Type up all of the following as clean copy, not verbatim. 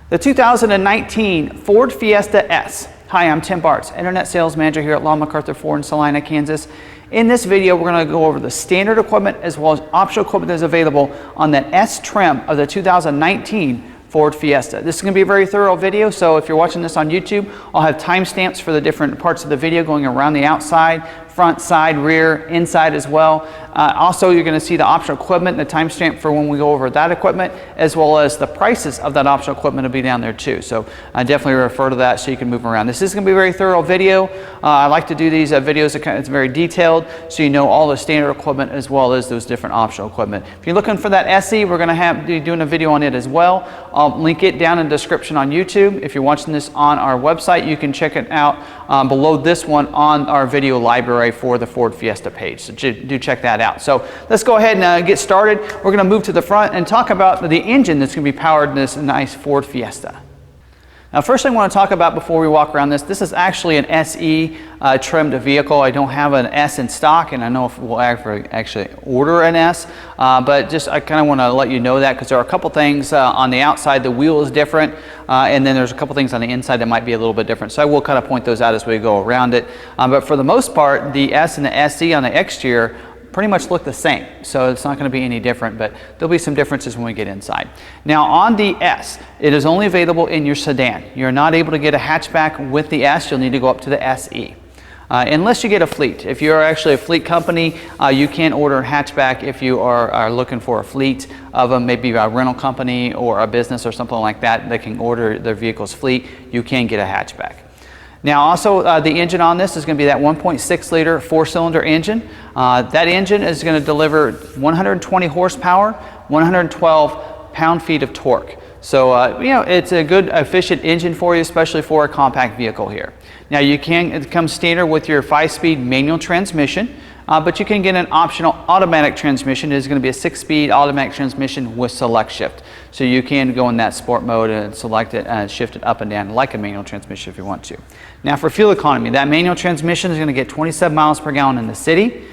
The 2019 Ford Fiesta S. Hi, I'm Tim Bartz, Internet Sales Manager here at McArthur Ford in Salina, Kansas. In this video, we're going to go over the standard equipment as well as optional equipment that is available on that S trim of the 2019 Ford Fiesta. This is going to be a very thorough video, so if you're watching this on YouTube, I'll have timestamps for the different parts of the video going around the outside, front, side, rear, inside as well. Also, you're going to see the optional equipment, the timestamp for when we go over that equipment, as well as the prices of that optional equipment will be down there too. So definitely refer to that so you can move around. This is going to be a very thorough video. I like to do these videos, it's very detailed, so you know all the standard equipment as well as those different optional equipment. If you're looking for that SE, we're going to be doing a video on it as well. I'll link it down in the description on YouTube. If you're watching this on our website, you can check it out below this one on our video library for the Ford Fiesta page. So do check that out. So let's go ahead and get started. We're going to move to the front and talk about the engine that's going to be powered in this nice Ford Fiesta. Now, first thing I want to talk about before we walk around this is actually an SE trimmed vehicle. I don't have an S in stock, and I know if we'll actually order an S, but just I kind of want to let you know that because there are a couple things on the outside. The wheel is different, and then there's a couple things on the inside that might be a little bit different. So I will kind of point those out as we go around it. But for the most part, the S and the SE on the exterior pretty much look the same, so it's not going to be any different, but there'll be some differences when we get inside. Now on the S, it is only available in your sedan. You're not able to get a hatchback with the S. You'll need to go up to the SE. Unless you get a fleet. If you're actually a fleet company, you can order a hatchback if you are looking for a fleet of them, maybe a rental company or a business or something like that that can order their vehicle's fleet. You can get a hatchback. Now also the engine on this is going to be that 1.6 liter 4-cylinder engine. That engine is going to deliver 120 horsepower, 112 pound-feet of torque. So you know, it's a good efficient engine for you, especially for a compact vehicle here. Now it comes standard with your 5-speed manual transmission, but you can get an optional automatic transmission. It is going to be a 6-speed automatic transmission with select shift. So you can go in that sport mode and select it and shift it up and down like a manual transmission if you want to. Now for fuel economy, that manual transmission is going to get 27 miles per gallon in the city,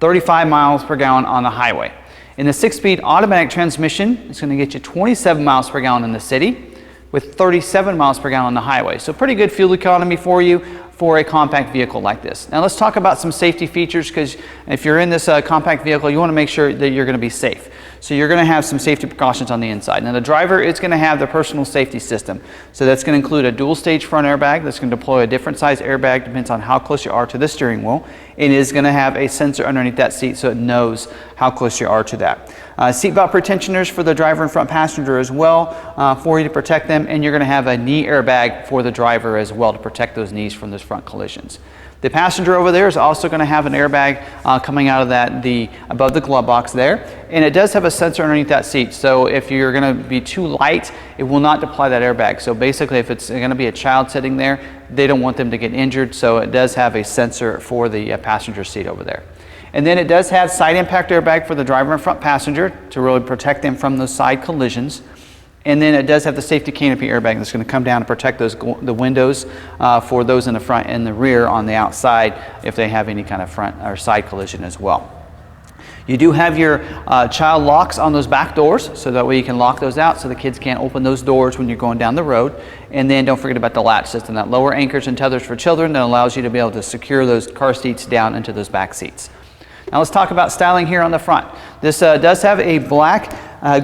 35 miles per gallon on the highway. In the 6-speed automatic transmission, it's going to get you 27 miles per gallon in the city with 37 miles per gallon on the highway. So pretty good fuel economy for you for a compact vehicle like this. Now let's talk about some safety features, because if you're in this compact vehicle, you want to make sure that you're going to be safe. So you're going to have some safety precautions on the inside. Now the driver is going to have the personal safety system. So that's going to include a dual stage front airbag that's going to deploy a different size airbag, depends on how close you are to the steering wheel. It is going to have a sensor underneath that seat so it knows how close you are to that. Seatbelt pretensioners for the driver and front passenger as well for you to protect them, and you're going to have a knee airbag for the driver as well to protect those knees from those front collisions. The passenger over there is also going to have an airbag coming out of that above the glove box there, and it does have a sensor underneath that seat, so if you're going to be too light, it will not deploy that airbag. So basically if it's going to be a child sitting there, they don't want them to get injured, so it does have a sensor for the passenger seat over there. And then it does have side impact airbag for the driver and front passenger to really protect them from those side collisions. And then it does have the safety canopy airbag that's going to come down and protect the windows for those in the front and the rear on the outside if they have any kind of front or side collision as well. You do have your child locks on those back doors, so that way you can lock those out so the kids can't open those doors when you're going down the road. And then don't forget about the latch system, that lower anchors and tethers for children that allows you to be able to secure those car seats down into those back seats. Now let's talk about styling here on the front. This does have a black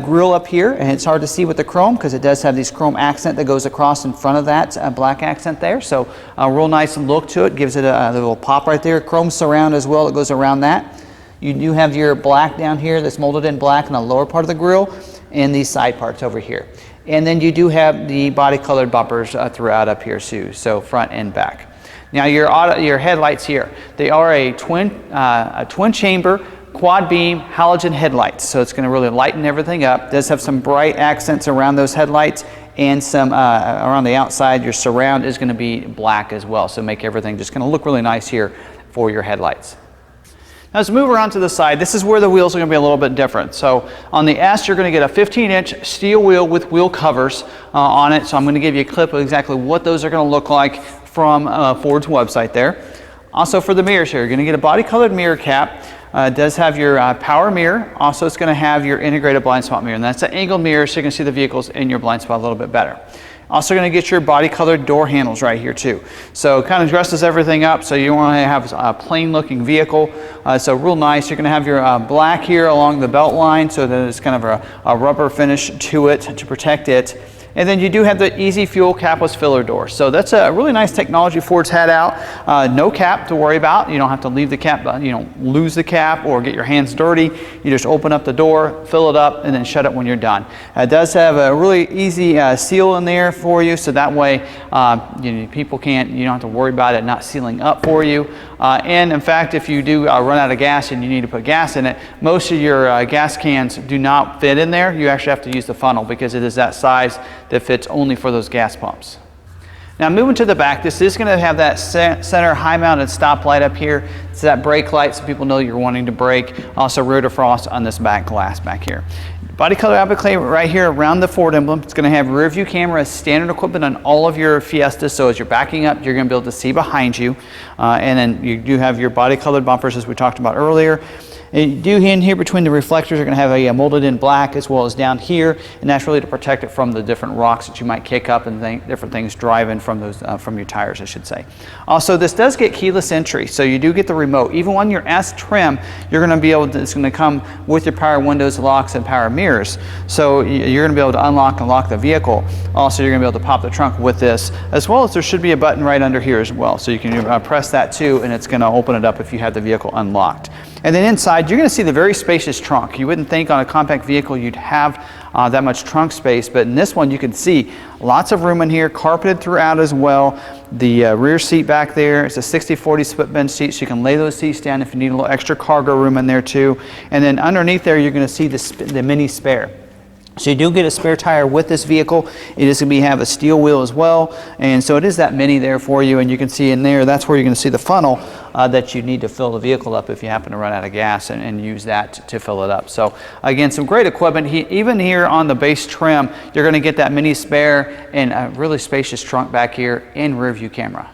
grille up here, and it's hard to see with the chrome because it does have this chrome accent that goes across in front of that black accent there. So a real nice look to it, gives it a little pop right there. Chrome surround as well that goes around that. You do have your black down here that's molded in black in the lower part of the grille and these side parts over here. And then you do have the body colored bumpers throughout up here too, so front and back. Now your headlights here, they are a twin chamber quad beam halogen headlights, so it's going to really lighten everything up. It does have some bright accents around those headlights, and some around the outside. Your surround is going to be black as well, so make everything just going to look really nice here for your headlights. Now let's move around to the side. This is where the wheels are going to be a little bit different. So on the S, you're going to get a 15-inch steel wheel with wheel covers on it. So I'm going to give you a clip of exactly what those are going to look like from Ford's website there. Also for the mirrors here, you're going to get a body colored mirror cap It does have your power mirror. Also, it's going to have your integrated blind spot mirror, and that's an angled mirror so you can see the vehicles in your blind spot a little bit better. Also going to get your body colored door handles right here too. So it kind of dresses everything up so you want to have a plain looking vehicle. So real nice. You're going to have your black here along the belt line so that it's kind of a rubber finish to it to protect it. And then you do have the easy fuel capless filler door. So that's a really nice technology Ford's had out. No cap to worry about. You don't have to leave the cap, lose the cap or get your hands dirty. You just open up the door, fill it up, and then shut it when you're done. It does have a really easy seal in there for you, so that way people you don't have to worry about it not sealing up for you. And in fact, if you do run out of gas and you need to put gas in it, most of your gas cans do not fit in there. You actually have to use the funnel because it is that size that fits only for those gas pumps. Now moving to the back, this is going to have that center high mounted stop light up here. It's that brake light so people know you're wanting to brake. Also rear defrost on this back glass back here. Body color applique right here around the Ford emblem. It's going to have rear view camera as standard equipment on all of your Fiestas. So as you're backing up, you're going to be able to see behind you. And then you do have your body colored bumpers as we talked about earlier. And you do in here between the reflectors, you're going to have a molded in black as well as down here, and that's really to protect it from the different rocks that you might kick up and different things driving from those from your tires, I should say. Also, this does get keyless entry, so you do get the remote. Even on your S trim, you're going to be able to, it's going to come with your power windows, locks, and power mirrors. So you're going to be able to unlock and lock the vehicle. Also, you're going to be able to pop the trunk with this, as well as there should be a button right under here as well. So you can press that too, and it's going to open it up if you have the vehicle unlocked. And then inside, you're going to see the very spacious trunk. You wouldn't think on a compact vehicle you'd have that much trunk space, but in this one you can see lots of room in here, carpeted throughout as well. The rear seat back there, it's a 60/40 split bench seat, so you can lay those seats down if you need a little extra cargo room in there too. And then underneath there, you're going to see the mini spare. So you do get a spare tire with this vehicle. It is going to have a steel wheel as well, and so it is that mini there for you, and you can see in there, that's where you're going to see the funnel that you need to fill the vehicle up if you happen to run out of gas and use that to fill it up. So again, some great equipment. Even here on the base trim, you're going to get that mini spare and a really spacious trunk back here and rear view camera.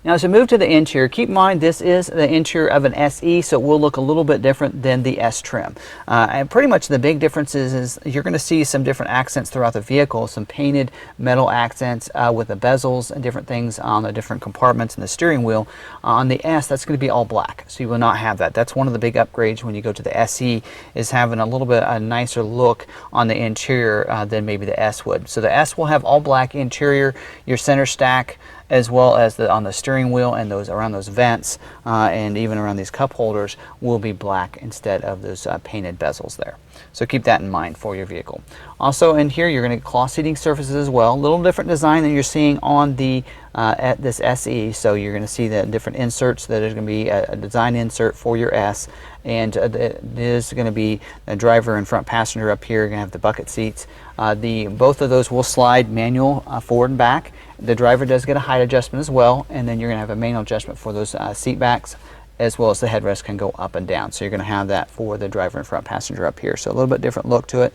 Now as we move to the interior, keep in mind this is the interior of an SE, so it will look a little bit different than the S trim. And pretty much the big difference is you're going to see some different accents throughout the vehicle, some painted metal accents with the bezels and different things on the different compartments in the steering wheel. On the S, that's going to be all black, so you will not have that. That's one of the big upgrades when you go to the SE, is having a little bit a nicer look on the interior than maybe the S would. So the S will have all black interior, your center stack, as well as on the steering wheel and those around those vents and even around these cup holders will be black instead of those painted bezels there. So keep that in mind for your vehicle. Also in here, you're going to get cloth seating surfaces as well. A little different design than you're seeing on the at this SE. So you're going to see the different inserts. That is going to be a design insert for your S, and it is going to be a driver and front passenger up here. You're going to have the bucket seats. Both of those will slide manual forward and back. The driver does get a height adjustment as well, and then you're going to have a manual adjustment for those seat backs, as well as the headrest can go up and down. So you're going to have that for the driver and front passenger up here. So a little bit different look to it.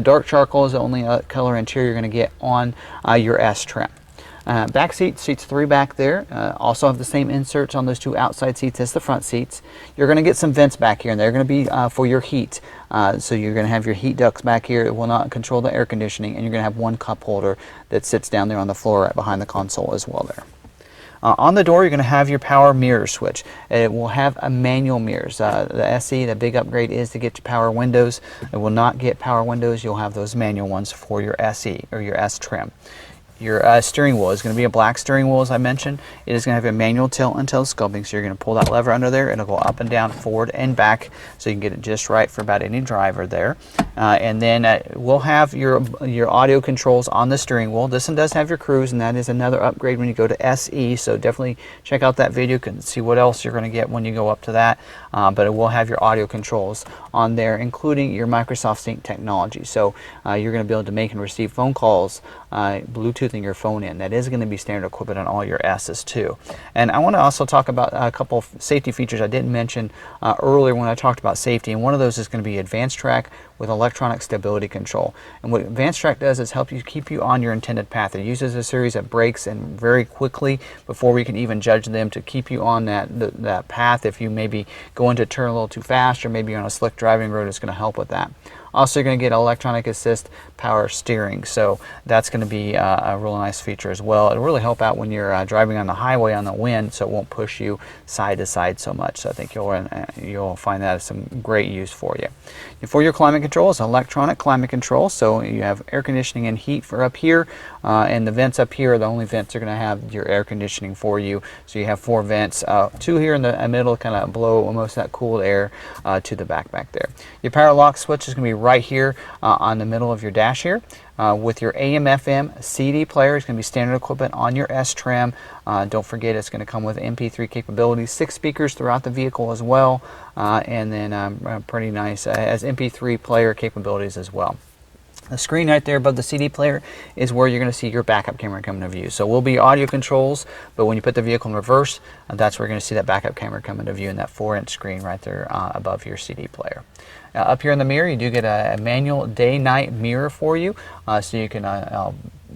Dark charcoal is the only color interior you're going to get on your S trim. Back seats 3 back there, also have the same inserts on those 2 outside seats as the front seats. You're going to get some vents back here, and they're going to be for your heat. So you're going to have your heat ducts back here. It will not control the air conditioning, and you're going to have one cup holder that sits down there on the floor right behind the console as well there. On the door, you're going to have your power mirror switch. It will have a manual mirrors. The SE, the big upgrade is to get your power windows. It will not get power windows. You'll have those manual ones for your SE or your S trim. Your steering wheel is going to be a black steering wheel, as I mentioned. It is going to have a manual tilt and telescoping, so you're going to pull that lever under there. It'll go up and down, forward and back, so you can get it just right for about any driver there. And then we'll have your audio controls on the steering wheel. This one does have your cruise, and that is another upgrade when you go to SE, so definitely check out that video and see what else you're going to get when you go up to that. But it will have your audio controls on there, including your Microsoft Sync technology. So you're going to be able to make and receive phone calls, Bluetoothing your phone in. That is going to be standard equipment on all your S's too. And I want to also talk about a couple of safety features I didn't mention earlier when I talked about safety, and one of those is going to be advanced track, with electronic stability control. And what Advanced Track does is help you keep you on your intended path. It uses a series of brakes and very quickly, before we can even judge them, to keep you on that path. If you maybe go into a turn a little too fast, or maybe you're on a slick driving road, it's going to help with that. Also, you're going to get electronic assist power steering, so that's going to be a really nice feature as well. It'll really help out when you're driving on the highway on the wind, so it won't push you side to side so much. So I think you'll find that as some great use for you. For your climate control, it's electronic climate control, so you have air conditioning and heat for up here, and the vents up here are the only vents that are going to have your air conditioning for you. So you have 4 vents, 2 here in the middle, kind of blow most of that cooled air to the back there. Your power lock switch is going to be right here on the middle of your dash here. With your AM/FM CD player, it's going to be standard equipment on your S trim. Don't forget, it's going to come with MP3 capabilities, 6 speakers throughout the vehicle as well, and then pretty nice as MP3 player capabilities as well. The screen right there above the CD player is where you're going to see your backup camera come into view. So will be audio controls, but when you put the vehicle in reverse, that's where you're going to see that backup camera come into view in that 4-inch screen right there above your CD player. Up here in the mirror, you do get a manual day-night mirror for you, so you can,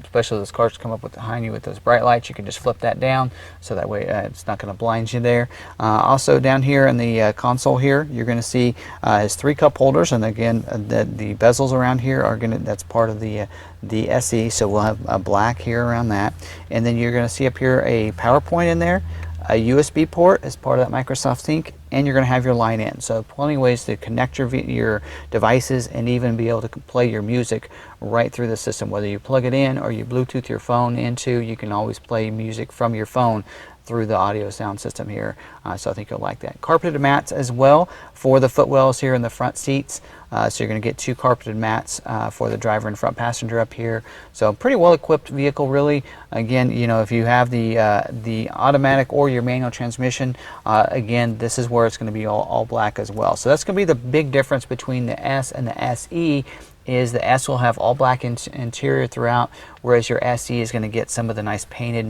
especially those cars come up behind you with those bright lights, you can just flip that down, so that way it's not going to blind you there. Also down here in the console here, you're going to see his 3 cup holders, and again, the bezels around here are going to, that's part of the SE, so we'll have a black here around that. And then you're going to see up here a PowerPoint in there, a USB port as part of that Microsoft Sync, and you're going to have your line in. So plenty of ways to connect your devices and even be able to play your music right through the system. Whether you plug it in or you Bluetooth your phone into, you can always play music from your phone through the audio sound system here. So I think you'll like that. Carpeted mats as well for the footwells here in the front seats. So you're going to get 2 carpeted mats for the driver and front passenger up here. So pretty well equipped vehicle, really. Again, you know, if you have the automatic or your manual transmission, again, this is where it's going to be all black as well. So that's going to be the big difference between the S and the SE. Is the S will have all black interior throughout, whereas your SE is going to get some of the nice painted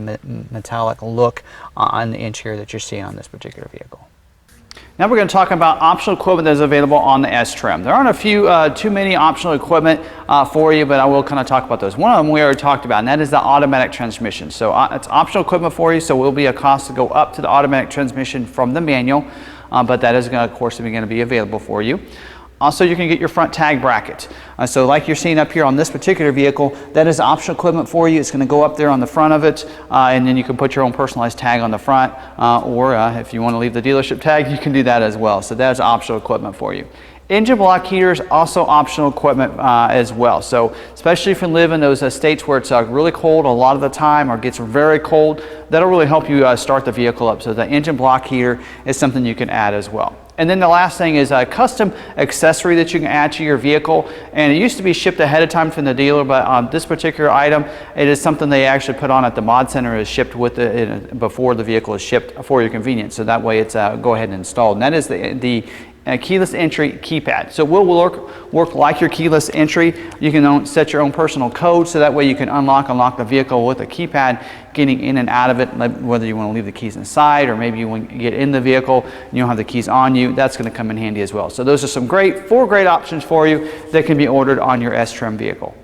metallic look on the interior that you're seeing on this particular vehicle. Now we're going to talk about optional equipment that is available on the S trim. There aren't a few too many optional equipment for you, but I will kind of talk about those. One of them we already talked about, and that is the automatic transmission. So it's optional equipment for you, so it will be a cost to go up to the automatic transmission from the manual, but that is going to, of course, going to be available for you. Also, you can get your front tag bracket. So like you're seeing up here on this particular vehicle, that is optional equipment for you. It's going to go up there on the front of it, and then you can put your own personalized tag on the front, or if you want to leave the dealership tag, you can do that as well. So that is optional equipment for you. Engine block heaters, also optional equipment as well. So especially if you live in those states where it's really cold a lot of the time, or gets very cold, that'll really help you start the vehicle up. So the engine block heater is something you can add as well. And then the last thing is a custom accessory that you can add to your vehicle. And it used to be shipped ahead of time from the dealer, but on this particular item, it is something they actually put on at the mod center, is shipped with it before the vehicle is shipped for your convenience. So that way it's go ahead and installed. And that is the keyless entry keypad. So it will work like your keyless entry. You can set your own personal code, so that way you can unlock the vehicle with a keypad, getting in and out of it, whether you want to leave the keys inside or maybe you want to get in the vehicle and you don't have the keys on you. That's going to come in handy as well. So those are some 4 great options for you that can be ordered on your S-Trim vehicle.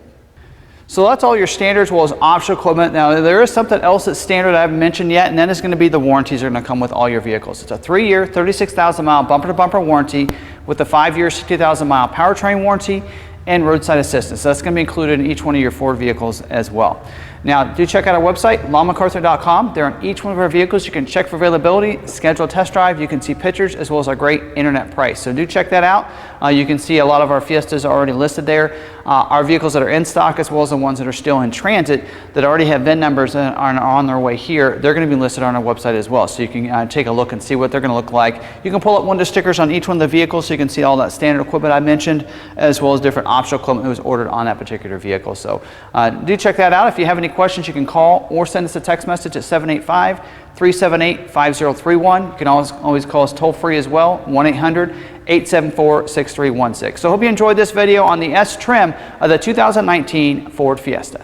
So that's all your standards as well as optional equipment. Now there is something else that's standard I haven't mentioned yet, and that is going to be the warranties that are going to come with all your vehicles. It's a 3-year, 36,000 mile bumper to bumper warranty with a 5-year, 60,000 mile powertrain warranty and roadside assistance. So that's going to be included in each one of your Ford vehicles as well. Now, do check out our website, McArthur.com. There on each one of our vehicles, you can check for availability, schedule a test drive, you can see pictures, as well as our great internet price. So do check that out. You can see a lot of our Fiestas are already listed there. Our vehicles that are in stock, as well as the ones that are still in transit, that already have VIN numbers and are on their way here, they're going to be listed on our website as well. So you can take a look and see what they're going to look like. You can pull up one of the stickers on each one of the vehicles, so you can see all that standard equipment I mentioned, as well as different optional equipment that was ordered on that particular vehicle. So do check that out. If you have any questions, you can call or send us a text message at 785-378-5031. You can always call us toll free as well, 1-800-874-6316. So I hope you enjoyed this video on the S-Trim of the 2019 Ford Fiesta.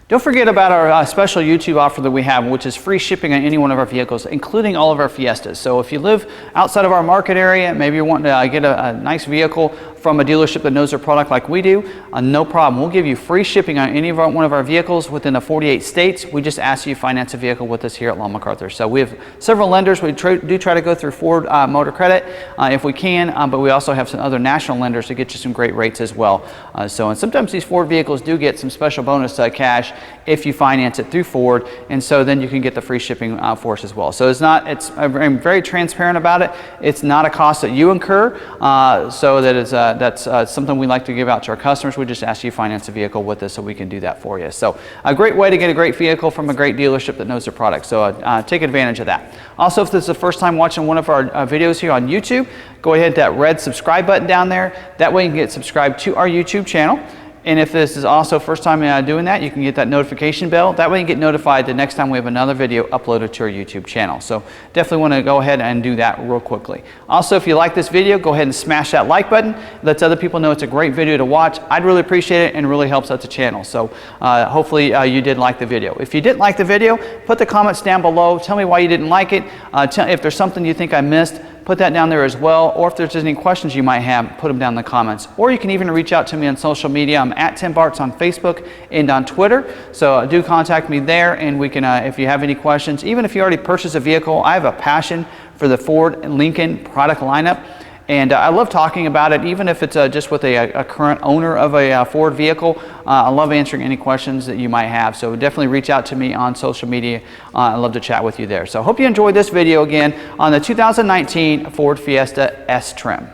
Don't forget about our special YouTube offer that we have, which is free shipping on any one of our vehicles, including all of our Fiestas. So if you live outside of our market area, maybe you're wanting to get a nice vehicle from a dealership that knows their product like we do, no problem. We'll give you free shipping on any of one of our vehicles within the 48 states. We just ask you to finance a vehicle with us here at McArthur. So we have several lenders. We do try to go through Ford Motor Credit if we can, but we also have some other national lenders to get you some great rates as well. And sometimes these Ford vehicles do get some special bonus cash if you finance it through Ford, and so then you can get the free shipping for us as well. So I'm very transparent about it. It's not a cost that you incur, so that's something we like to give out to our customers. We just ask you to finance a vehicle with us so we can do that for you. So a great way to get a great vehicle from a great dealership that knows their product. So take advantage of that. Also, if this is the first time watching one of our videos here on YouTube, go ahead and hit that red subscribe button down there. That way you can get subscribed to our YouTube channel. And if this is also first time doing that, you can get that notification bell. That way you get notified the next time we have another video uploaded to our YouTube channel. So definitely want to go ahead and do that real quickly. Also, if you like this video, go ahead and smash that like button. Lets other people know it's a great video to watch. I'd really appreciate it and really helps out the channel. So hopefully you did like the video. If you didn't like the video, put the comments down below. Tell me why you didn't like it. If there's something you think I missed, put that down there as well, or if there's any questions you might have, put them down in the comments. Or you can even reach out to me on social media. I'm at Tim Bartz on Facebook and on Twitter, so do contact me there, and we can, if you have any questions, even if you already purchased a vehicle, I have a passion for the Ford and Lincoln product lineup, and I love talking about it, even if it's just with a current owner of a Ford vehicle. I love answering any questions that you might have, so definitely reach out to me on social media. I'd love to chat with you there. So I hope you enjoyed this video again on the 2019 Ford Fiesta S trim.